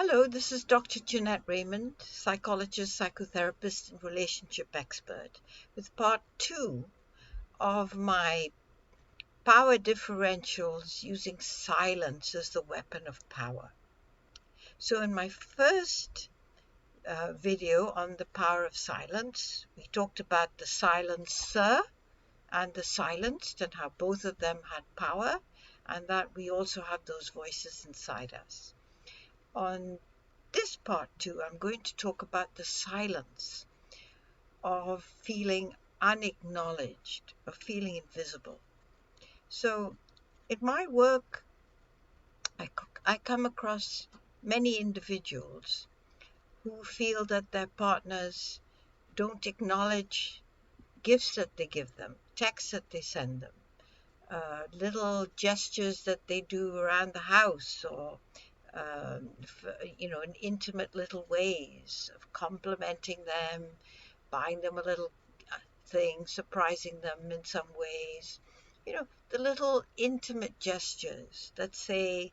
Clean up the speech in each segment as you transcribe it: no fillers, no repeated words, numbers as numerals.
Hello, this is Dr. Jeanette Raymond, psychologist, psychotherapist, and relationship expert, with part two of my power differentials using silence as the weapon of power. So, in my first video on the power of silence, we talked about the silencer and the silenced and how both of them had power, and that we also have those voices inside us. On this part two, I'm going to talk about the silence of feeling unacknowledged, of feeling invisible. So, in my work, I come across many individuals who feel that their partners don't acknowledge gifts that they give them, texts that they send them, little gestures that they do around the house, or in intimate little ways of complimenting them, buying them a little thing, surprising them in some ways. The little intimate gestures that say,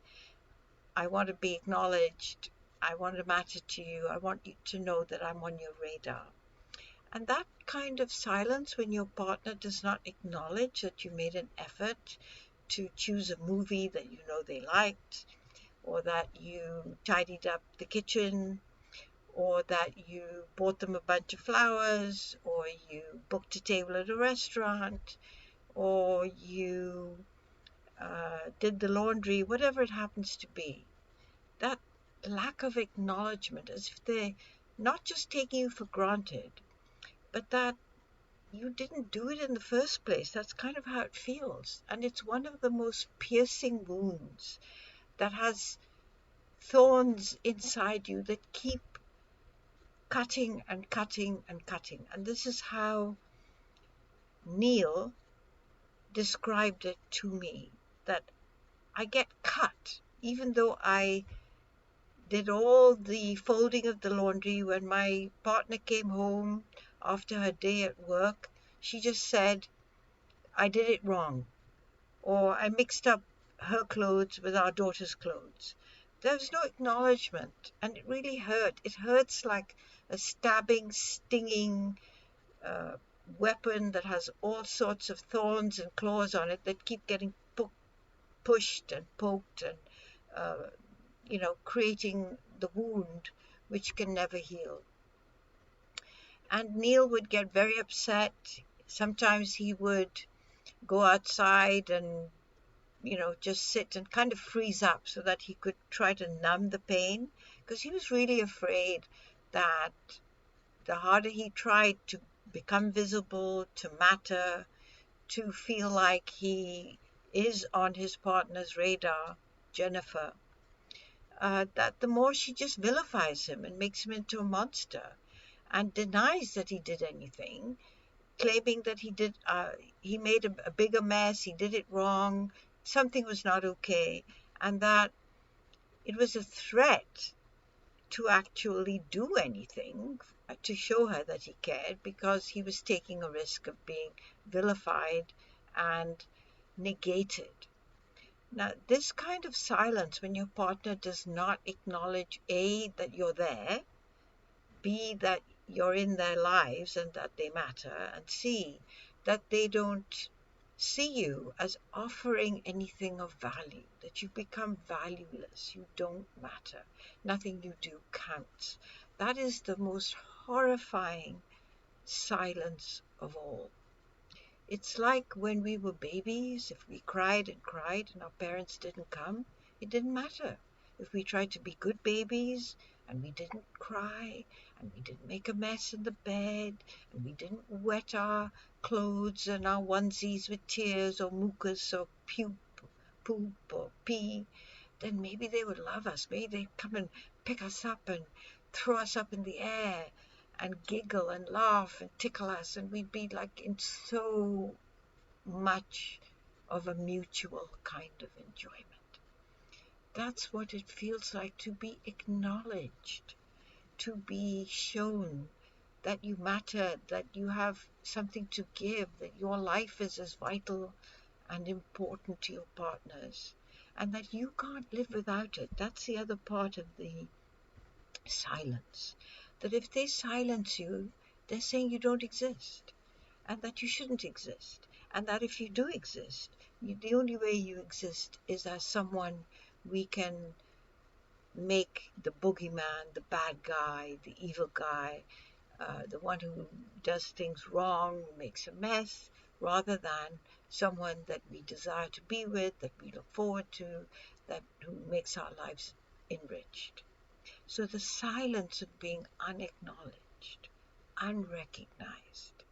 I want to be acknowledged, I want to matter to you, I want you to know that I'm on your radar. And that kind of silence, when your partner does not acknowledge that you made an effort to choose a movie that you know they liked, or that you tidied up the kitchen, or that you bought them a bunch of flowers, or you booked a table at a restaurant, or you did the laundry, whatever it happens to be. That lack of acknowledgement, as if they're not just taking you for granted, but that you didn't do it in the first place. That's kind of how it feels. And it's one of the most piercing wounds that has thorns inside you that keep cutting and cutting and cutting. And this is how Neil described it to me, that I get cut even though I did all the folding of the laundry. When my partner came home after her day at work, she just said, I did it wrong, or I mixed up her clothes with our daughter's clothes. There was no acknowledgement, and it really hurt. It hurts like a stabbing, stinging weapon that has all sorts of thorns and claws on it that keep getting pushed and poked and creating the wound which can never heal. And Neil would get very upset. Sometimes he would go outside and just sit and kind of freeze up so that he could try to numb the pain, because he was really afraid that the harder he tried to become visible, to matter, to feel like he is on his partner's radar, Jennifer, that the more she just vilifies him and makes him into a monster and denies that he did anything, claiming that he made a bigger mess, he did it wrong, something was not okay, and that it was a threat to actually do anything to show her that he cared, because he was taking a risk of being vilified and negated. Now, this kind of silence, when your partner does not acknowledge A, that you're there, B, that you're in their lives and that they matter, and C, that they don't see you as offering anything of value, that you become valueless, you don't matter, nothing you do counts. That is the most horrifying silence of all. It's like when we were babies. If we cried and cried and our parents didn't come, it didn't matter. If we tried to be good babies and we didn't cry, and we didn't make a mess in the bed, and we didn't wet our clothes and our onesies with tears or mucus or poop or pee, then maybe they would love us. Maybe they'd come and pick us up and throw us up in the air and giggle and laugh and tickle us, and we'd be like in so much of a mutual kind of enjoyment. That's what it feels like to be acknowledged, to be shown that you matter, that you have something to give, that your life is as vital and important to your partners, and that you can't live without it. That's the other part of the silence. That if they silence you, they're saying you don't exist, and that you shouldn't exist, and that if you do exist, the only way you exist is as someone we can make the boogeyman, the bad guy, the evil guy, the one who does things wrong, makes a mess, rather than someone that we desire to be with, that we look forward to, that who makes our lives enriched. So the silence of being unacknowledged, unrecognized,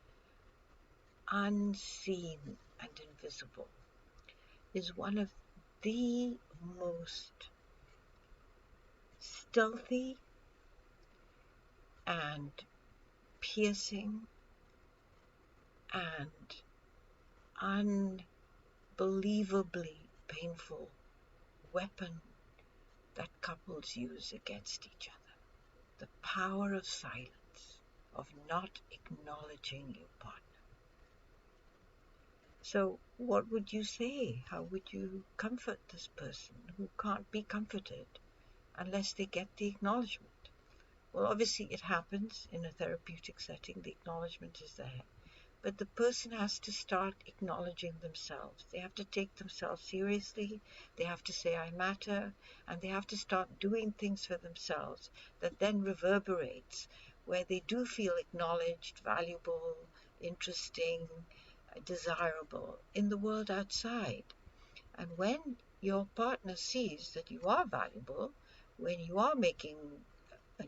unseen, and invisible is one of the most stealthy and piercing and unbelievably painful weapon that couples use against each other. The power of silence, of not acknowledging your partner. So what would you say? How would you comfort this person who can't be comforted unless they get the acknowledgement? Well, obviously it happens in a therapeutic setting. The acknowledgement is there. But the person has to start acknowledging themselves. They have to take themselves seriously. They have to say, I matter. And they have to start doing things for themselves that then reverberates, where they do feel acknowledged, valuable, interesting, desirable in the world outside. And when your partner sees that you are valuable, when you are making a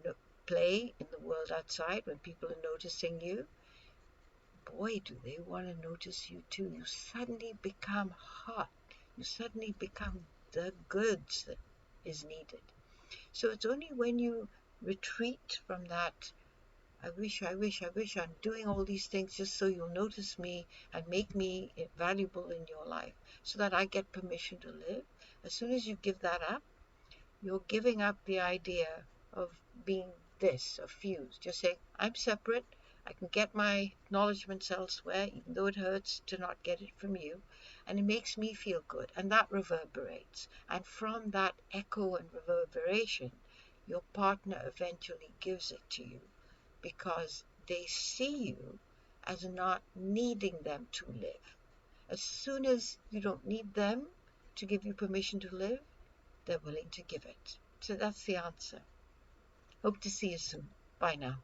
play in the world outside, when people are noticing you, boy, do they want to notice you too. You suddenly become hot. You suddenly become the goods that is needed. So it's only when you retreat from that, I wish I'm doing all these things just so you'll notice me and make me valuable in your life so that I get permission to live. As soon as you give that up, you're giving up the idea of being this, of fused. You're saying, I'm separate. I can get my acknowledgements elsewhere, even though it hurts to not get it from you. And it makes me feel good. And that reverberates. And from that echo and reverberation, your partner eventually gives it to you because they see you as not needing them to live. As soon as you don't need them to give you permission to live, they're willing to give it. So that's the answer. Hope to see you soon. Bye now.